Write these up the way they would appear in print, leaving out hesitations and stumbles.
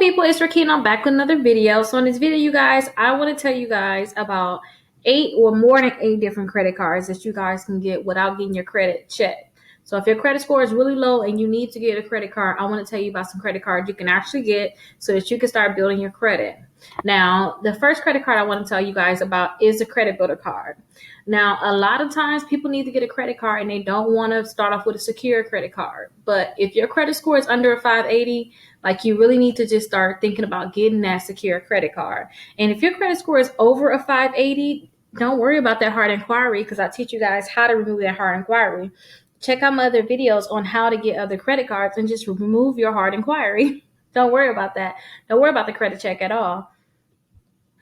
People, it's Rickita. I'm back with another video. So in this video, you guys, I want to tell you guys about 8 or more than 8 different credit cards that you guys can get without getting your credit checked. So if your credit score is really low and you need to get a credit card, I want to tell you about some credit cards you can actually get so that you can start building your credit. Now, the first credit card I want to tell you guys about is a credit builder card. Now, a lot of times people need to get a credit card and they don't want to start off with a secure credit card. But if your credit score is under a 580, like you really need to just start thinking about getting that secure credit card. And if your credit score is over a 580, don't worry about that hard inquiry because I teach you guys how to remove that hard inquiry. Check out my other videos on how to get other credit cards and just remove your hard inquiry. Don't worry about that. Don't worry about the credit check at all.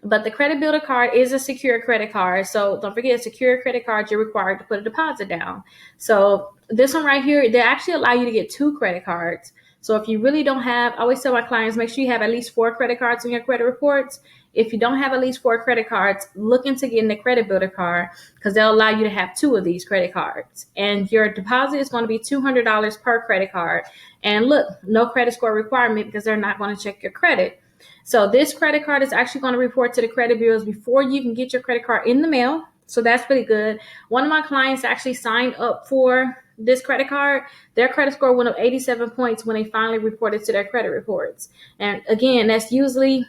But the credit builder card is a secure credit card. So don't forget, a secure credit card, you're required to put a deposit down. So this one right here, they actually allow you to get 2 credit cards. So if you really don't have, I always tell my clients, make sure you have at least 4 credit cards in your credit reports. If you don't have at least 4 credit cards, look into getting the credit builder card because they'll allow you to have 2 of these credit cards. And your deposit is going to be $200 per credit card. And look, no credit score requirement because they're not going to check your credit. So this credit card is actually going to report to the credit bureaus before you can get your credit card in the mail. So that's pretty good. One of my clients actually signed up for this credit card. Their credit score went up 87 points when they finally reported to their credit reports. And again, that's usually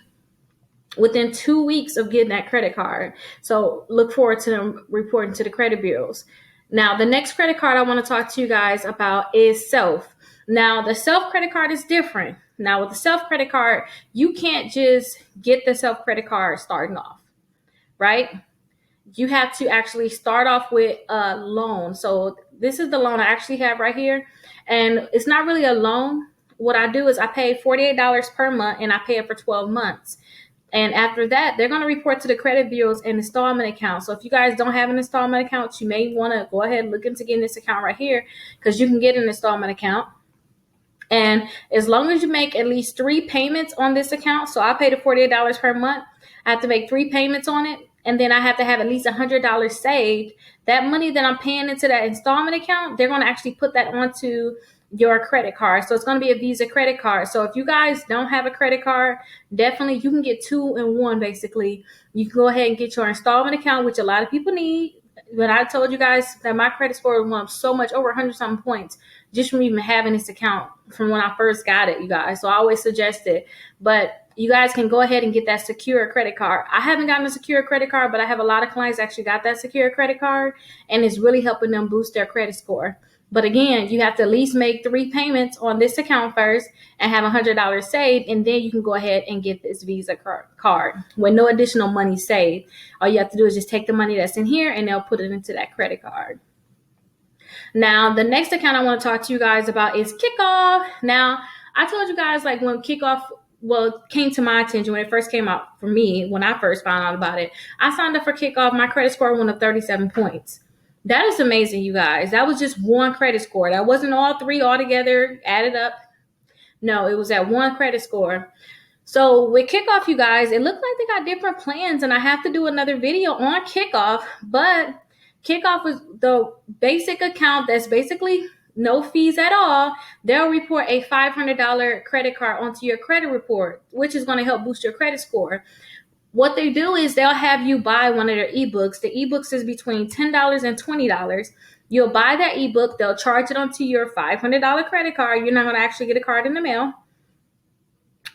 within 2 weeks of getting that credit card. So look forward to them reporting to the credit bureaus. Now, the next credit card I want to talk to you guys about is Self. Now, the Self credit card is different. Now, with the Self credit card, you can't just get the Self credit card starting off, right? You have to actually start off with a loan. So this is the loan I actually have right here. And it's not really a loan. What I do is I pay $48 per month and I pay it for 12 months. And after that, they're going to report to the credit bureaus an installment account. So if you guys don't have an installment account, you may want to go ahead and look into getting this account right here because you can get an installment account. And as long as you make at least 3 payments on this account, so I pay the $48 per month, I have to make 3 payments on it, and then I have to have at least $100 saved. That money that I'm paying into that installment account, they're going to actually put that onto your credit card. So it's going to be a Visa credit card. So if you guys don't have a credit card, definitely you can get 2 in 1 basically. You can go ahead and get your installment account, which a lot of people need. When I told you guys that my credit score went up so much, over 100-something points, just from even having this account from when I first got it, you guys. So I always suggest it. But you guys can go ahead and get that secure credit card. I haven't gotten a secure credit card, but I have a lot of clients actually got that secure credit card, and it's really helping them boost their credit score. But again, you have to at least make 3 payments on this account first and have $100 saved, and then you can go ahead and get this Visa card with no additional money saved. All you have to do is just take the money that's in here, and they'll put it into that credit card. Now, the next account I want to talk to you guys about is Kickoff. Now, I told you guys like when Kickoff came to my attention when it first came out for me, when I first found out about it, I signed up for Kickoff. My credit score went up 37 points. That is amazing, you guys. That was just one credit score. That wasn't all 3 altogether added up. No, it was that one credit score. So with Kickoff, you guys, it looked like they got different plans, and I have to do another video on Kickoff. But Kickoff was the basic account that's basically no fees at all. They'll report a $500 credit card onto your credit report, which is going to help boost your credit score. What they do is they'll have you buy one of their ebooks. The ebooks is between $10 and $20. You'll buy that ebook. They'll charge it onto your $500 credit card. You're not going to actually get a card in the mail,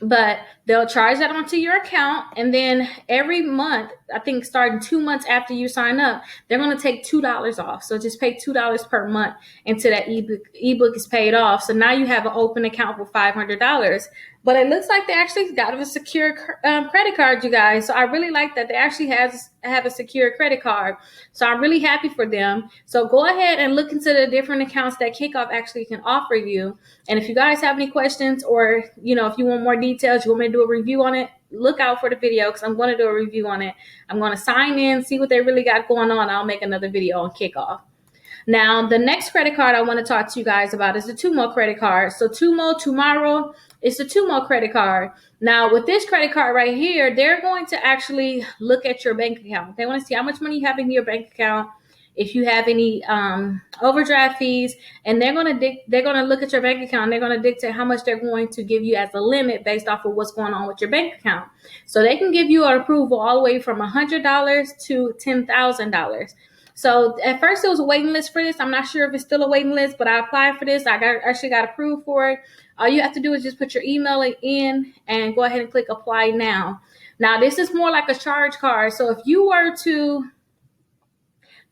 but they'll charge that onto your account. And then every month, I think starting 2 months after you sign up, they're going to take $2 off. So just pay $2 per month until that ebook is paid off. So now you have an open account for $500. But it looks like they actually got a secure credit card, you guys. So I really like that they actually have a secure credit card. So I'm really happy for them. So go ahead and look into the different accounts that Kickoff actually can offer you. And if you guys have any questions or, if you want more details, you want me to do a review on it, look out for the video because I'm going to do a review on it. I'm going to sign in, see what they really got going on. I'll make another video on Kickoff. Now, the next credit card I want to talk to you guys about is the Tumo credit card. So tomorrow, it's the Tumo credit card. Now, with this credit card right here, they're going to actually look at your bank account. They want to see how much money you have in your bank account. if you have any overdraft fees, and they're gonna look at your bank account, and they're gonna dictate how much they're going to give you as a limit based off of what's going on with your bank account. So they can give you an approval all the way from $100 to $10,000. So at first it was a waiting list for this. I'm not sure if it's still a waiting list, but I applied for this. Actually got approved for it. All you have to do is just put your email in and go ahead and click apply now. Now this is more like a charge card. So if you were to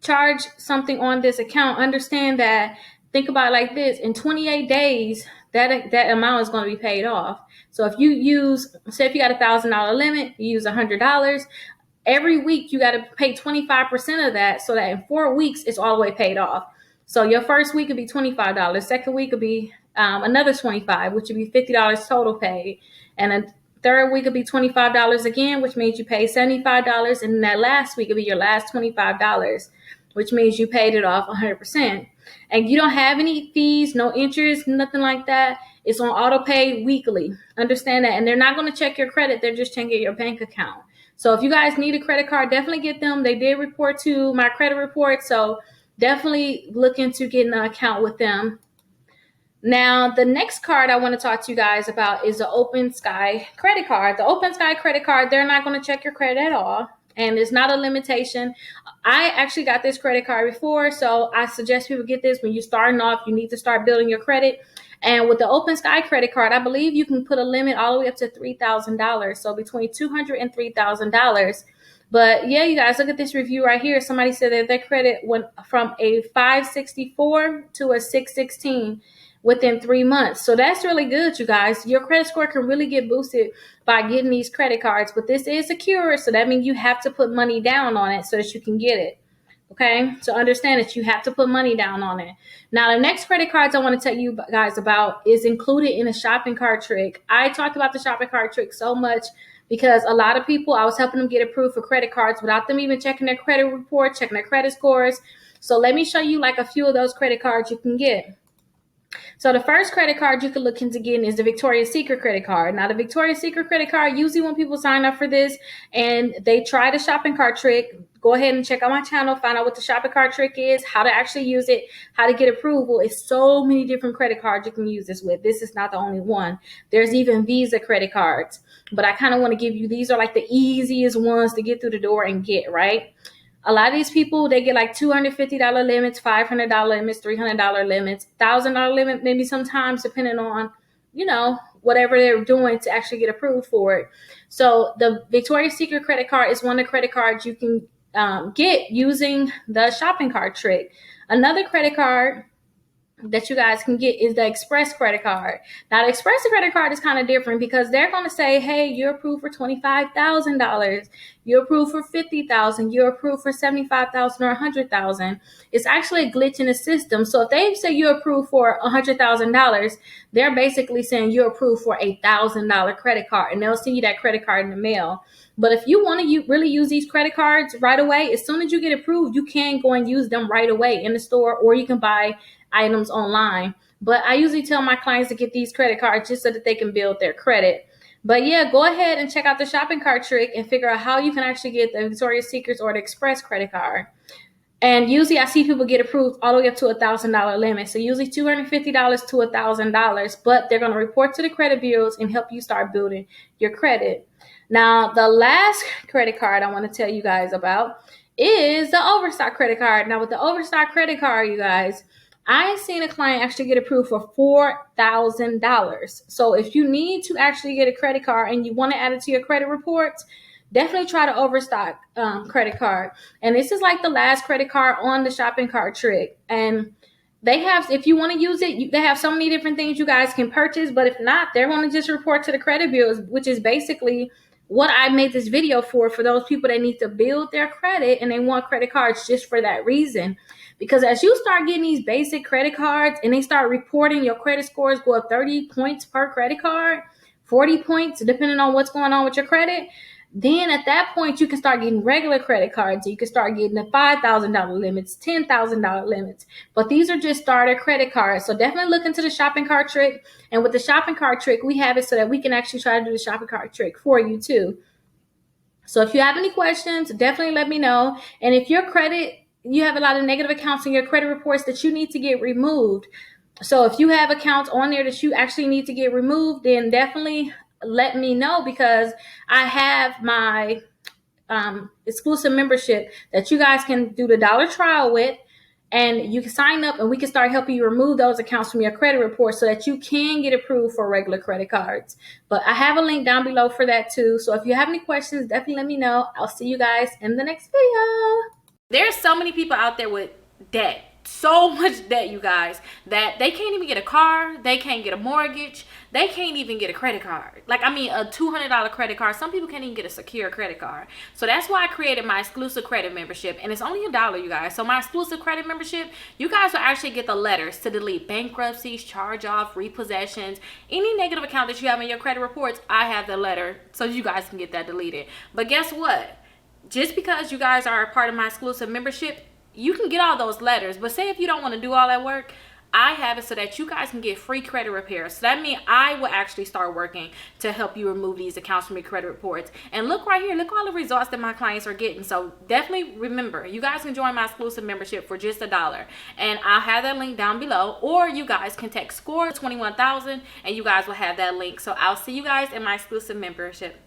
charge something on this account, understand that, think about it like this: in 28 days, that amount is going to be paid off. So if you use, say if you got $1,000 limit, you use $100. Every week you got to pay 25% of that, so that in 4 weeks it's all the way paid off. So your first week would be $25. Second week would be another $25, which would be $50 total paid. And a third week would be $25 again, which means you pay $75. And then that last week would be your last $25, which means you paid it off 100%. And you don't have any fees, no interest, nothing like that. It's on auto pay weekly. Understand that. And they're not going to check your credit. They're just checking your bank account. So if you guys need a credit card, definitely get them. They did report to my credit report, so definitely look into getting an account with them. Now, the next card I want to talk to you guys about is the Open Sky credit card. The Open Sky credit card, they're not going to check your credit at all, and it's not a limitation. I actually got this credit card before, so I suggest people get this. When you're starting off, you need to start building your credit. And with the Open Sky credit card, I believe you can put a limit all the way up to $3,000. So between $200 and $3,000. But yeah, you guys, look at this review right here. Somebody said that their credit went from a 564 to a 616 within 3 months. So that's really good, you guys. Your credit score can really get boosted by getting these credit cards. But this is secure, so that means you have to put money down on it so that you can get it. Okay, so understand that you have to put money down on it. Now, the next credit cards I want to tell you guys about is included in a shopping cart trick. I talked about the shopping cart trick so much because a lot of people, I was helping them get approved for credit cards without them even checking their credit report, checking their credit scores. So let me show you like a few of those credit cards you can get. So the first credit card you can look into getting is the Victoria's Secret credit card. Now, the Victoria's Secret credit card, usually when people sign up for this and they try the shopping cart trick, go ahead and check out my channel, find out what the shopping cart trick is, how to actually use it, how to get approval. It's so many different credit cards you can use this with. This is not the only one. There's even Visa credit cards. But I kind of want to give you, these are like the easiest ones to get through the door and get, right? A lot of these people, they get like $250 limits, $500 limits, $300 limits, $1,000 limit, maybe sometimes depending on, whatever they're doing to actually get approved for it. So the Victoria's Secret credit card is one of the credit cards you can get using the shopping cart trick. Another credit card that you guys can get is the Express credit card. Now, the Express credit card is kind of different because they're going to say, hey, you're approved for $25,000. You're approved for $50,000. You're approved for $75,000 or $100,000. It's actually a glitch in the system. So if they say you're approved for $100,000, they're basically saying you're approved for a $1,000 credit card, and they'll send you that credit card in the mail. But if you want to really use these credit cards right away, as soon as you get approved, you can go and use them right away in the store, or you can buy items online. But I usually tell my clients to get these credit cards just so that they can build their credit. But yeah, go ahead and check out the shopping cart trick and figure out how you can actually get the Victoria's Secret or the Express credit card. And usually I see people get approved all the way up to $1,000 limit. So usually $250 to $1,000, but they're going to report to the credit bureaus and help you start building your credit. Now, the last credit card I want to tell you guys about is the Overstock credit card. Now, with the Overstock credit card, you guys, I seen a client actually get approved for $4,000. So if you need to actually get a credit card and you want to add it to your credit reports, definitely try the Overstock credit card. And this is like the last credit card on the shopping cart trick. And they have, if you want to use it, they have so many different things you guys can purchase. But if not, they're going to just report to the credit bureaus, which is basically what I made this video for those people that need to build their credit and they want credit cards just for that reason. Because as you start getting these basic credit cards and they start reporting, your credit scores go up 30 points per credit card, 40 points, depending on what's going on with your credit. Then at that point, you can start getting regular credit cards. You can start getting the $5,000 limits, $10,000 limits. But these are just starter credit cards. So definitely look into the shopping cart trick. And with the shopping cart trick, we have it so that we can actually try to do the shopping cart trick for you too. So if you have any questions, definitely let me know. And if your credit you have a lot of negative accounts in your credit reports that you need to get removed. So if you have accounts on there that you actually need to get removed, then definitely let me know, because I have my exclusive membership that you guys can do the dollar trial with, and you can sign up and we can start helping you remove those accounts from your credit report so that you can get approved for regular credit cards. But I have a link down below for that too. So if you have any questions, definitely let me know. I'll see you guys in the next video. There's so many people out there with debt, so much debt, you guys, that they can't even get a car, they can't get a mortgage, they can't even get a credit card. Like, I mean, a $200 credit card. Some people can't even get a secure credit card. So that's why I created my exclusive credit membership, and it's only $1, you guys. So my exclusive credit membership, you guys will actually get the letters to delete bankruptcies, charge off, repossessions, any negative account that you have in your credit reports. I have the letter so you guys can get that deleted. But guess what? Just because you guys are a part of my exclusive membership, you can get all those letters. But say if you don't want to do all that work, I have it so that you guys can get free credit repair. So that means I will actually start working to help you remove these accounts from your credit reports. And look right here, look all the results that my clients are getting. So definitely remember, you guys can join my exclusive membership for just $1. And I'll have that link down below. Or you guys can text SCORE 21,000 and you guys will have that link. So I'll see you guys in my exclusive membership.